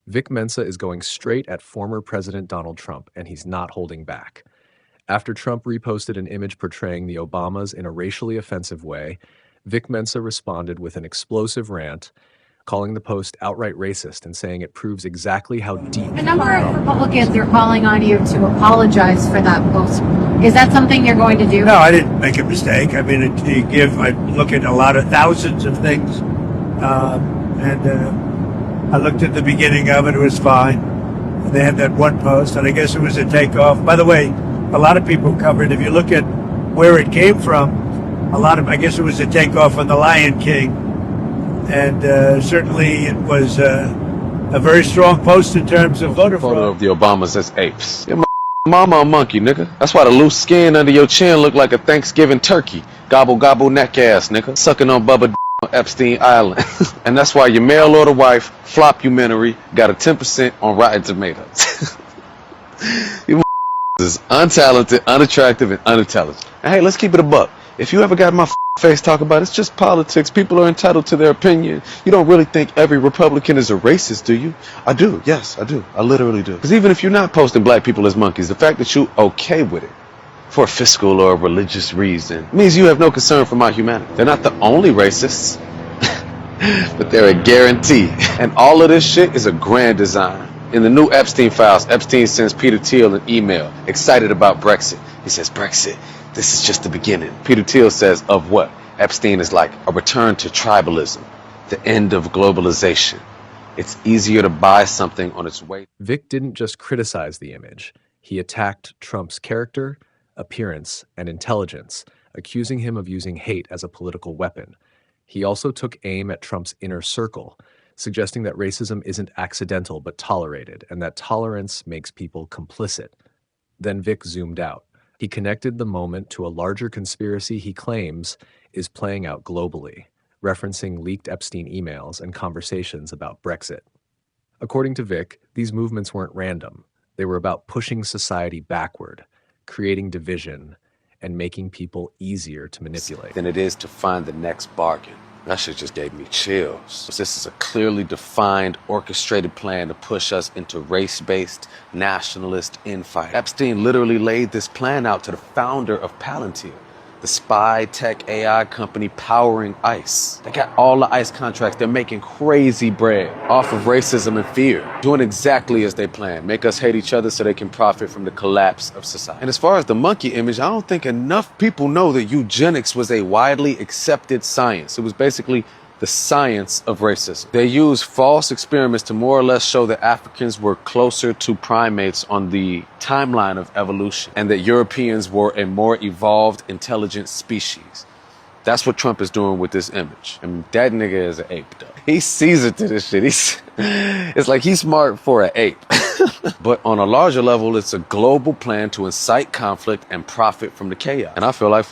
Vic Mensa is going straight at former President Donald Trump, and he's not holding back. After Trump reposted an image portraying the Obamas in a racially offensive way, Vic Mensa responded with an explosive rant, calling the post outright racist and saying it proves exactly how deep. A number of Republicans are calling on you to apologize for that post. Is that something you're going to do? No, I didn't make a mistake. I mean, I look at a lot of thousands of things, and I looked at the beginning of it. It was fine. And they had that one post, and I guess it was a takeoff. By the way, a lot of people covered. If you look at where it came from, I guess it was a takeoff on The Lion King, and certainly it was a very strong post in terms of voter fraud. Photo of the Obamas as apes. Your mama a monkey, nigga. That's why the loose skin under your chin look like a Thanksgiving turkey. Gobble gobble neck ass, nigga. Sucking on Bubba on Epstein Island. And that's why your mail order wife flop-umentary got a 10% on Rotten Tomatoes. You is untalented, unattractive, and unintelligent. And hey, let's keep it a buck. If you ever got my face talk about it's just politics, people are entitled to their opinion. You don't really think every Republican is a racist, do you? I do. Yes, I do. I literally do. Because even if you're not posting black people as monkeys, the fact that you're okay with it for a fiscal or a religious reason means you have no concern for my humanity. They're not the only racists, but they're a guarantee. And all of this shit is a grand design. In the new Epstein files, Epstein sends Peter Thiel an email, excited about Brexit. He says, Brexit, this is just the beginning. Peter Thiel says, of what? Epstein is like a return to tribalism, the end of globalization. It's easier to buy something on its way. Vic didn't just criticize the image. He attacked Trump's character, appearance, and intelligence, accusing him of using hate as a political weapon. He also took aim at Trump's inner circle, suggesting that racism isn't accidental but tolerated, and that tolerance makes people complicit. Then Vic zoomed out. He connected the moment to a larger conspiracy he claims is playing out globally, referencing leaked Epstein emails and conversations about Brexit. According to Vic, these movements weren't random. They were about pushing society backward, creating division, and making people easier to manipulate. Than it is to find the next bargain. That shit just gave me chills. This is a clearly defined, orchestrated plan to push us into race-based, nationalist infight. Epstein literally laid this plan out to the founder of Palantir, the spy tech AI company powering ICE. They got all the ICE contracts. They're making crazy bread off of racism and fear, doing exactly as they plan, make us hate each other so they can profit from the collapse of society. And as far as the monkey image, I don't think enough people know that eugenics was a widely accepted science. It was basically the science of racism. They used false experiments to more or less show that Africans were closer to primates on the timeline of evolution and that Europeans were a more evolved, intelligent species. That's what Trump is doing with this image. I mean, that nigga is an ape, though. He sees it to this shit. It's like he's smart for an ape. But on a larger level, it's a global plan to incite conflict and profit from the chaos. And I feel like